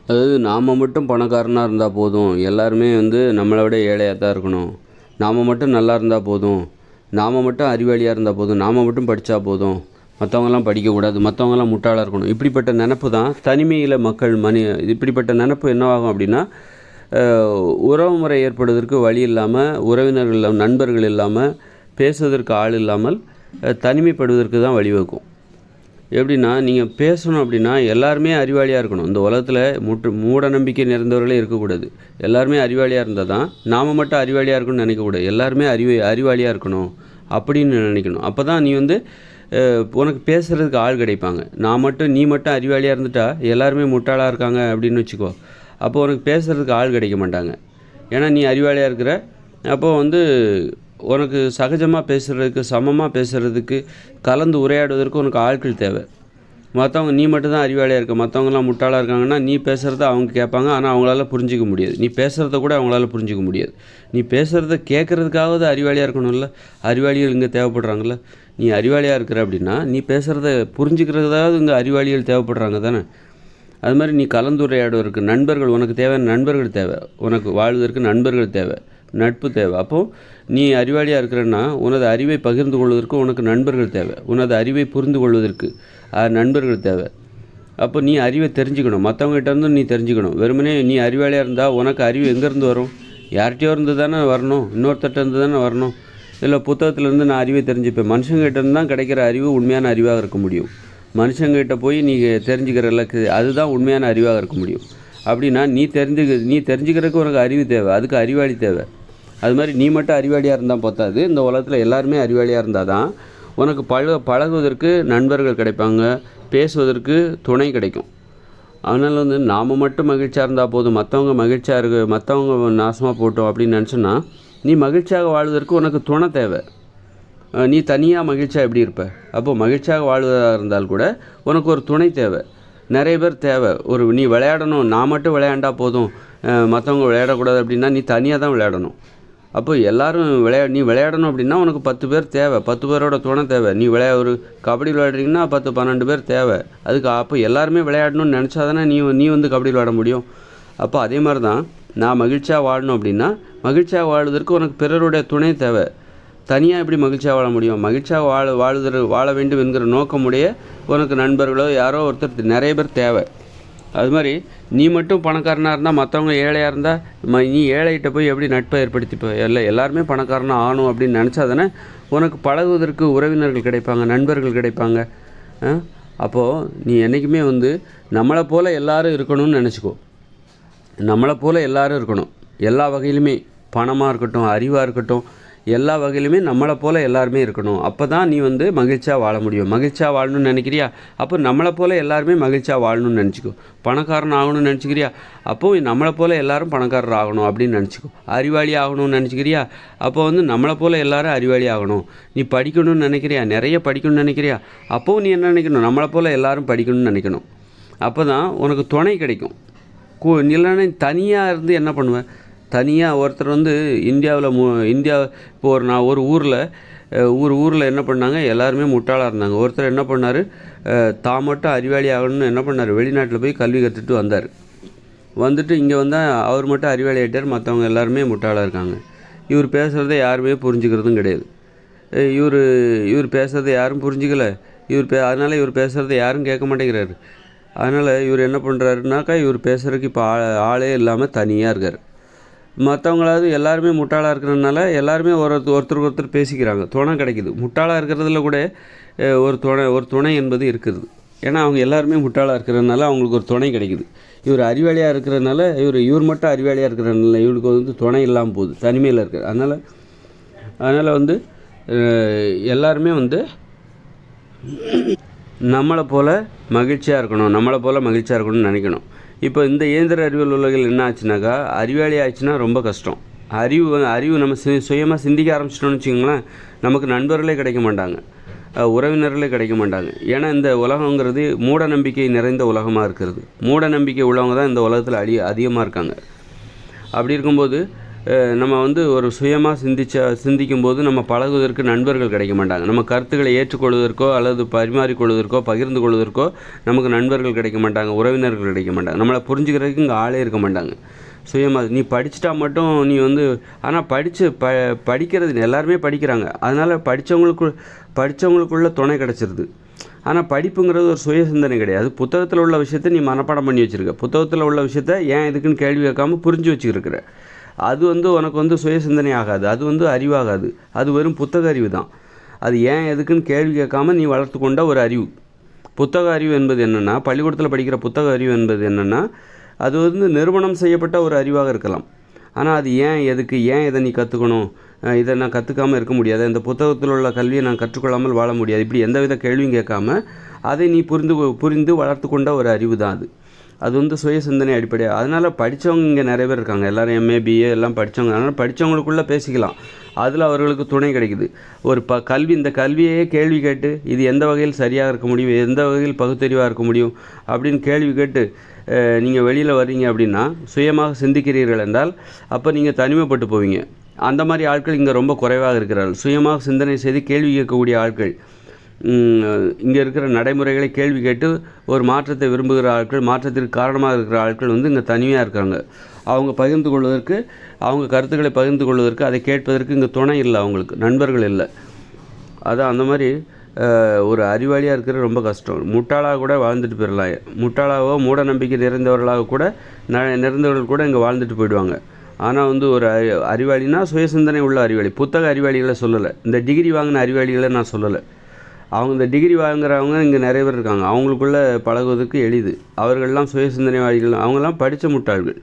அதாவது நாம் மட்டும் பணக்காரனாக இருந்தால் போதும், எல்லாருமே நம்மளை விட ஏழையாக தான் இருக்கணும். நாம் மட்டும் நல்லா இருந்தால் போதும், நாம் மட்டும் அறிவாளியாக இருந்தால் போதும், நாம் மட்டும் படித்தா போதும், மற்றவங்களாம் படிக்கக்கூடாது, மற்றவங்களாம் முட்டாளாக இருக்கணும். இப்படிப்பட்ட நினப்பு தான் தனிமையில் மக்கள் இப்படிப்பட்ட நினப்பு என்னவாகும் அப்படின்னா, உறவு முறை ஏற்படுவதற்கு வழி இல்லாமல், உறவினர்கள் நண்பர்கள் இல்லாமல், பேசுவதற்கு ஆள் இல்லாமல் தனிமைப்படுவதற்கு தான் வழிவகுக்கும். எப்படின்னா, நீங்கள் பேசணும் அப்படின்னா எல்லாருமே அறிவாளியாக இருக்கணும். இந்த உலகத்தில் மூட நம்பிக்கை நிறைந்தவர்களே இருக்கக்கூடாது. எல்லாருமே அறிவாளியாக இருந்தால் தான் நாம் மட்டும் அறிவாளியாக இருக்கணும்னு நினைக்கக்கூடாது. எல்லாருமே அறிவாளியாக இருக்கணும் அப்படின்னு நினைக்கணும். அப்போ தான் நீ உனக்கு பேசுகிறதுக்கு ஆள் கிடைப்பாங்க. நீ மட்டும் அறிவாளியாக இருந்துட்டா எல்லாருமே முட்டாளாக இருக்காங்க அப்படின்னு வச்சுக்கோ. அப்போ உனக்கு பேசுகிறதுக்கு ஆள் கிடைக்க மாட்டாங்க. ஏன்னா நீ அறிவாளியாக இருக்கிற. அப்போது உனக்கு சகஜமாக பேசுகிறதுக்கு, சமமாக பேசுகிறதுக்கு, கலந்து உரையாடுவதற்கு உனக்கு ஆட்கள் தேவை. நீ மட்டும்தான் அறிவாளியாக இருக்க, மற்றவங்களாம் முட்டாளாக இருக்காங்கன்னா நீ பேசுகிறத அவங்க கேட்பாங்க, ஆனால் அவங்களால புரிஞ்சிக்க முடியாது. நீ பேசுகிறத கூட அவங்களால புரிஞ்சிக்க முடியாது. நீ பேசுகிறத கேட்குறதுக்காவது அறிவாளியாக இருக்கணும்ல. அறிவாளிகள் இங்கே தேவைப்படுறாங்கல்ல. நீ அறிவாளியாக இருக்கிற அப்படின்னா நீ பேசுகிறத புரிஞ்சுக்கிறதாவது இங்கே அறிவாளிகள் தேவைப்படுறாங்க தானே. அது மாதிரி நீ கலந்துரையாடுவதற்கு நண்பர்கள், உனக்கு தேவையான நண்பர்கள் தேவை. உனக்கு வாழ்வதற்கு நண்பர்கள் தேவை, நட்பு தேவை. அப்போது நீ அறிவாளியாக இருக்கிறன்னா உனது அறிவை பகிர்ந்து கொள்வதற்கு உனக்கு நண்பர்கள் தேவை. உனது அறிவை புரிந்து கொள்வதற்கு நண்பர்கள் தேவை. அப்போ நீ அறிவை தெரிஞ்சுக்கணும், மற்றவங்ககிட்ட நீ தெரிஞ்சுக்கணும். வெறுமனே நீ அறிவாளியாக இருந்தால் உனக்கு அறிவு எங்கேருந்து வரும்? யார்கிட்டையோ இருந்து தானே வரணும், இன்னொருத்தட்ட இருந்து தானே வரணும். இல்லை புத்தகத்துலேருந்து நான் அறிவை தெரிஞ்சுப்பேன். மனுஷங்கிட்ட இருந்து தான் கிடைக்கிற அறிவு உண்மையான அறிவாக இருக்க முடியும். மனுஷங்கிட்ட போய் நீ தெரிஞ்சுக்கிறதுக்கு அதுதான் உண்மையான அறிவாக இருக்க முடியும். அப்படின்னா நீ தெரிஞ்சுக்கிறதுக்கு உனக்கு அறிவு தேவை, அதுக்கு அறிவாளி தேவை. அது மாதிரி நீ மட்டும் அறிவாளியாக இருந்தால் பார்த்தாது. இந்த உலகத்தில் எல்லாருமே அறிவாளியாக இருந்தால் தான் உனக்கு பழகுவதற்கு நண்பர்கள் கிடைப்பாங்க, பேசுவதற்கு துணை கிடைக்கும். அதனால் நாம் மட்டும் மகிழ்ச்சியாக இருந்தால் போதும், மற்றவங்க நாசமாக போட்டோம் அப்படின்னு நினச்சோன்னா நீ மகிழ்ச்சியாக வாழ்வதற்கு உனக்கு துணை தேவை. நீ தனியாக மகிழ்ச்சியாக எப்படி இருப்ப? அப்போது மகிழ்ச்சியாக வாழ்வதாக இருந்தால் கூட உனக்கு ஒரு துணை தேவை, நிறைய பேர் தேவை. நீ விளையாடணும், நான் மட்டும் விளையாண்டா போதும், மற்றவங்க விளையாடக்கூடாது அப்படின்னா நீ தனியாக தான் விளையாடணும். அப்போ எல்லோரும் நீ விளையாடணும் அப்படின்னா உனக்கு 10 பேர் தேவை, 10 பேரோட துணை தேவை. நீ ஒரு கபடி விளையாடுறீங்கன்னா 10-12 பேர் தேவை. அப்போ எல்லாருமே விளையாடணும்னு நினச்சா தானே நீ கபடி விளையாட முடியும். அப்போ அதே மாதிரி தான் நான் மகிழ்ச்சியாக வாழணும் அப்படின்னா மகிழ்ச்சியாக வாழ்வதற்கு உனக்கு பிறருடைய துணை தேவை. தனியாக எப்படி மகிழ்ச்சியாக வாழ முடியும்? மகிழ்ச்சியாக வாழ வேண்டும் என்கிற நோக்கமுடைய உனக்கு நண்பர்களோ யாரோ ஒருத்தர் நிறைய பேர் தேவை. அது மாதிரி நீ மட்டும் பணக்காரனாக இருந்தால், மற்றவங்க ஏழையாக இருந்தால் நீ ஏழைகிட்ட போய் எப்படி நட்பை ஏற்படுத்திப்போ? எல்லாருமே பணக்காரனாக ஆகணும் அப்படின்னு நினச்சா தானே உனக்கு பழகுவதற்கு உறவினர்கள் கிடைப்பாங்க, நண்பர்கள் கிடைப்பாங்க. அப்போது நீ என்றைக்குமே நம்மளை போல் எல்லோரும் இருக்கணும்னு நினச்சிக்கோ. நம்மளை போல் எல்லோரும் இருக்கணும், எல்லா வகையிலுமே. பணமாக இருக்கட்டும், அறிவாக இருக்கட்டும், எல்லா வகையிலுமே நம்மளை போல் எல்லாருமே இருக்கணும். அப்போ தான் நீ மகிழ்ச்சியாக வாழ முடியும். மகிழ்ச்சியாக வாழணும்னு நினைக்கிறியா? அப்போ நம்மளை போல் எல்லாருமே மகிழ்ச்சியாக வாழணும்னு நினச்சிக்கோ. பணக்காரன் ஆகணும்னு நினச்சிக்கிறியா? அப்போது நம்மளை போல் எல்லோரும் பணக்காரர் ஆகணும் அப்படின்னு நினச்சிக்கோ. அறிவாளி ஆகணும்னு நினச்சிக்கிறியா? அப்போ நம்மளை போல் எல்லோரும் அறிவாளி ஆகணும். நீ படிக்கணும்னு நினைக்கிறியா? நிறைய படிக்கணும்னு நினைக்கிறியா? அப்போது நீ என்ன நினைக்கணும்? நம்மளை போல் எல்லோரும் படிக்கணும்னு நினைக்கணும். அப்போ தான் உனக்கு துணை கிடைக்கும். இல்லைன்னா தனியாக இருந்து என்ன பண்ணுவேன்? தனியாக ஒருத்தர் இந்தியா இப்போ ஒரு ஊரில் என்ன பண்ணாங்க, எல்லாருமே முட்டாளாக இருந்தாங்க. ஒருத்தர் என்ன பண்ணார், தான் மட்டும் அறிவாளி ஆகணும்னு என்ன பண்ணார், வெளிநாட்டில் போய் கல்வி கற்றுட்டு வந்தார். வந்துட்டு இங்கே வந்தால் அவர் மட்டும் அறிவாளி ஆகிட்டார், மற்றவங்க எல்லாருமே முட்டாளாக இருக்காங்க. இவர் பேசுகிறத யாருமே புரிஞ்சுக்கிறதும் கிடையாது. இவர் பேசுகிறத யாரும் புரிஞ்சிக்கலை. அதனால் இவர் பேசுகிறத யாரும் கேட்க மாட்டேங்கிறாரு. அதனால் இவர் என்ன பண்ணுறாருனாக்கா, இவர் பேசுகிறதுக்கு இப்போ ஆளே இல்லாமல் தனியாக இருக்கார். மற்றவங்களாவது எல்லாருமே முட்டாளாக இருக்கிறதுனால எல்லாருமே ஒருத்தருக்கு ஒருத்தர் பேசிக்கிறாங்க, துணை கிடைக்குது. முட்டாளாக இருக்கிறதுல கூட ஒரு துணை என்பது இருக்கிறது. ஏன்னா அவங்க எல்லாருமே முட்டாளாக இருக்கிறதுனால அவங்களுக்கு ஒரு துணை கிடைக்குது. இவர் அறிவாளியாக இருக்கிறதுனால இவர் மட்டும் அறிவாளியாக இருக்கிறதுனால இவருக்கு துணை இல்லாமல் போகுது, தனிமையில் இருக்குது. அதனால் எல்லாருமே நம்மளை போல் மகிழ்ச்சியாக இருக்கணும்னு நினைக்கணும். இப்போ இந்த இயந்திர அறிவியல் உலகில் என்ன ஆச்சுனாக்கா, அறிவாளி ஆச்சுன்னா ரொம்ப கஷ்டம். அறிவு நம்ம சுயமாக சிந்திக்க ஆரம்பிச்சிட்டோம்னு வச்சுக்கோங்களேன், நமக்கு நண்பர்களே கிடைக்க மாட்டாங்க, உறவினர்களே கிடைக்க மாட்டாங்க. ஏன்னா இந்த உலகங்கிறது மூட நம்பிக்கை நிறைந்த உலகமாக இருக்கிறது. மூட நம்பிக்கை உள்ளவங்க தான் இந்த உலகத்தில் அதிகமாக இருக்காங்க. அப்படி இருக்கும்போது நம்ம வந்து ஒரு சுயமாக சிந்திக்கும்போது நம்ம பழகுவதற்கு நண்பர்கள் கிடைக்க மாட்டாங்க. நம்ம கருத்துக்களை ஏற்றுக்கொள்வதற்கோ அல்லது பரிமாறிக்கொள்வதற்கோ பகிர்ந்து கொள்வதற்கோ நமக்கு நண்பர்கள் கிடைக்க மாட்டாங்க, உறவினர்கள் கிடைக்க மாட்டாங்க. நம்மளை புரிஞ்சுக்கிறதுக்கு இங்கே ஆளே இருக்க மாட்டாங்க. சுயமாக நீ படிச்சுட்டா மட்டும் நீ வந்து ஆனால் படிக்கிறது எல்லாருமே படிக்கிறாங்க. அதனால் படித்தவங்களுக்குள்ள துணை கிடச்சிருது. ஆனால் படிப்புங்கிறது ஒரு சுய சிந்தனை கிடையாது. புத்தகத்தில் உள்ள விஷயத்தை நீ மனப்பாடம் பண்ணி வச்சுருக்க, புத்தகத்தில் உள்ள விஷயத்த ஏன் எதுக்குன்னு கேள்வி கேட்காமல் புரிஞ்சு வச்சுருக்கிற. அது வந்து உனக்கு வந்து சுய சிந்தனை ஆகாது, அது வந்து அறிவாகாது, அது வெறும் புத்தக அறிவு தான். அது ஏன் எதுக்குன்னு கேள்வி கேட்காமல் நீ வளர்த்து கொண்ட ஒரு அறிவு. புத்தக அறிவு என்பது என்னென்னா, பள்ளிக்கூடத்தில் படிக்கிற புத்தக அறிவு என்பது என்னென்னா, அது வந்து நிறுவனம் செய்யப்பட்ட ஒரு அறிவாக இருக்கலாம். ஆனால் அது ஏன் எதுக்கு, ஏன் இதை நீ கற்றுக்கணும், இதை நான் கற்றுக்காமல் இருக்க முடியாது, இந்த புத்தகத்தில் உள்ள கல்வியை நான் கற்றுக்கொள்ளாமல் வாழ முடியாது, இப்படி எந்தவித கேள்வியும் கேட்காம அதை நீ புரிந்து வளர்த்து கொண்ட ஒரு அறிவு தான் அது. அது வந்து சுய சிந்தனை அடிப்படையாக. அதனால் படித்தவங்க இங்கே நிறைய பேர் இருக்காங்க, எல்லோரும் எம்ஏ பிஏ எல்லாம் படித்தவங்க. அதனால் படித்தவங்களுக்குள்ளே பேசிக்கலாம், அதில் அவர்களுக்கு துணை கிடைக்குது. ஒரு இந்த கல்வியே கேள்வி கேட்டு இது எந்த வகையில் சரியாக இருக்க முடியும், எந்த வகையில் பகுத்தறிவாக இருக்க முடியும் அப்படின்னு கேள்வி கேட்டு நீங்கள் வெளியில் வர்றீங்க அப்படின்னா, சுயமாக சிந்திக்கிறீர்கள் என்றால் அப்போ நீங்கள் தனிமைப்பட்டு போவீங்க. அந்த மாதிரி ஆட்கள் இங்கே ரொம்ப குறைவாக இருக்கிறார்கள். சுயமாக சிந்தனை செய்து கேள்வி கேட்கக்கூடிய ஆட்கள், இங்கே இருக்கிற நடைமுறைகளை கேள்வி கேட்டு ஒரு மாற்றத்தை விரும்புகிற ஆட்கள், மாற்றத்திற்கு காரணமாக இருக்கிற ஆட்கள் வந்து இங்கே தனியாக இருக்காங்க. அவங்க பகிர்ந்து கொள்வதற்கு, அவங்க கருத்துக்களை பகிர்ந்து கொள்வதற்கு, அதை கேட்பதற்கு இங்கே துணை இல்லை, அவங்களுக்கு நண்பர்கள் இல்லை. அதான் அந்த மாதிரி ஒரு அறிவாளியாக இருக்கிறது ரொம்ப கஷ்டம். முட்டாளாக கூட வாழ்ந்துட்டு போயிடலாம். முட்டாளாகவோ மூட நம்பிக்கை நிறைந்தவர்களாக கூட நிறைந்தவர்கள் கூட இங்கே வாழ்ந்துட்டு போயிடுவாங்க. ஆனால் வந்து ஒரு அறிவாளினா சுய சிந்தனை உள்ள அறிவாளி. புத்தக அறிவாளிகளை சொல்லலை, இந்த டிகிரி வாங்கின அறிவாளிகளை நான் சொல்லலை. அவங்க இந்த டிகிரி வாங்குறவங்க இங்கே நிறைய பேர் இருக்காங்க, அவங்களுக்குள்ளே பழகுவதற்கு எளிது. அவர்கள்லாம் சுய சிந்தனைவாதிகள், அவங்கெல்லாம் படித்த முட்டாள்கள்.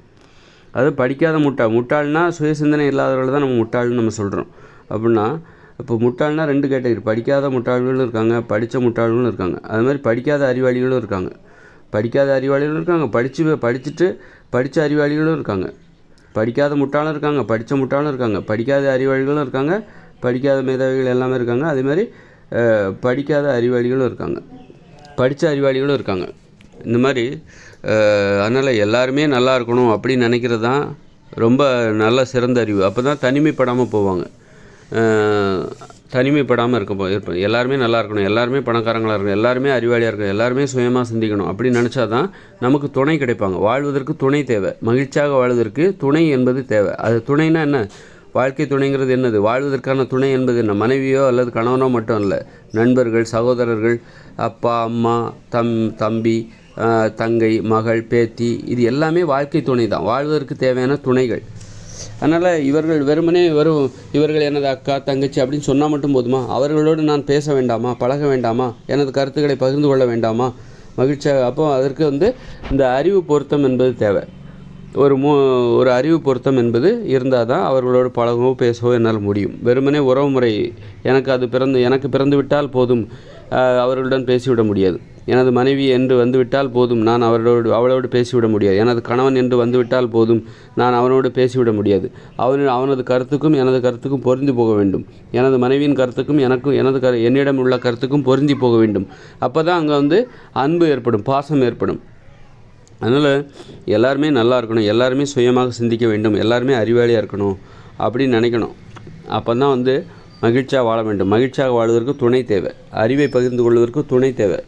அது படிக்காத முட்டாள்னா சுய சிந்தனை இல்லாதவர்கள் தான் நம்ம முட்டாள்னு நம்ம சொல்கிறோம். அப்படின்னா இப்போ முட்டாள்னா 2 கேட்டகரி, படிக்காத முட்டாள்களும் இருக்காங்க, படித்த முட்டாள்களும் இருக்காங்க. அது மாதிரி படிக்காத அறிவாளிகளும் இருக்காங்க, படிக்காத அறிவாளிகளும் இருக்காங்க, படிச்சுட்டு படித்த அறிவாளிகளும் இருக்காங்க. படிக்காத முட்டாளும் இருக்காங்க, படித்த முட்டாளும் இருக்காங்க, படிக்காத அறிவாளிகளும் இருக்காங்க, படிக்காத மேதாவிகள் எல்லாமே இருக்காங்க. அதேமாதிரி படிக்காத அறிவாளிகளும் இருக்காங்க, படித்த அறிவாளிகளும் இருக்காங்க. இந்த மாதிரி அதனால் எல்லாருமே நல்லா இருக்கணும் அப்படின்னு நினைக்கிறது தான் ரொம்ப நல்ல சிறந்த அறிவு. அப்போ தான் தனிமைப்படாமல் போவாங்க. தனிமைப்படாமல் இருப்போம். எல்லாருமே நல்லா இருக்கணும், எல்லாருமே பணக்காரங்களாக இருக்கணும், எல்லாருமே அறிவாளியாக இருக்கணும், எல்லாருமே சுயமாக சிந்திக்கணும் அப்படின்னு நினச்சா தான் நமக்கு துணை கிடைப்பாங்க. வாழ்வதற்கு துணை தேவை, மகிழ்ச்சியாக வாழ்வதற்கு துணை என்பது தேவை. அது துணைனா என்ன? வாழ்க்கை துணைங்கிறது என்னது? வாழ்வதற்கான துணை என்பது என்ன? மனைவியோ அல்லது கணவனோ மட்டும் இல்லை, நண்பர்கள், சகோதரர்கள், அப்பா அம்மா, தம்பி, தங்கை, மகள், பேத்தி, இது எல்லாமே வாழ்க்கை துணை தான், வாழ்வதற்கு தேவையான துணைகள். அதனால் இவர்கள் வெறுமனே இவர்கள் எனது அக்கா தங்கச்சி அப்படின்னு சொன்னால் மட்டும் போதுமா? அவர்களோடு நான் பேச வேண்டாமா, பழக வேண்டாமா, எனது கருத்துக்களை பகிர்ந்து கொள்ள வேண்டாமா, மகிழ்ச்சியாக? அப்போ அதற்கு வந்து இந்த அறிவு பொருத்தம் என்பது தேவை. ஒரு அறிவு பொருத்தம் என்பது இருந்தால் தான் அவர்களோடு பழகவோ பேசவோ என்னால் முடியும். வெறுமனே உறவு முறை எனக்கு பிறந்து விட்டால் போதும் அவர்களுடன் பேசிவிட முடியாது. எனது மனைவி என்று வந்துவிட்டால் போதும் நான் அவளோடு பேசிவிட முடியாது. எனது கணவன் என்று வந்துவிட்டால் போதும் நான் அவனோடு பேசிவிட முடியாது. அவனது கருத்துக்கும் எனது கருத்துக்கும் பொருந்தி போக வேண்டும். எனது மனைவியின் கருத்துக்கும் என்னிடம் உள்ள கருத்துக்கும் பொருந்தி போக வேண்டும். அப்போ தான் அங்கே வந்து அன்பு ஏற்படும், பாசம் ஏற்படும். அதனால் எல்லாருமே நல்லா இருக்கணும், எல்லாருமே சுயமாக சிந்திக்க வேண்டும், எல்லாருமே அறிவாளியாக இருக்கணும் அப்படின்னு நினைக்கணும். அப்போ தான் வந்து மகிழ்ச்சியாக வாழ வேண்டும். மகிழ்ச்சியாக வாழ்வதற்கு துணை தேவை, அறிவை பகிர்ந்து கொள்வதற்கு துணை தேவை.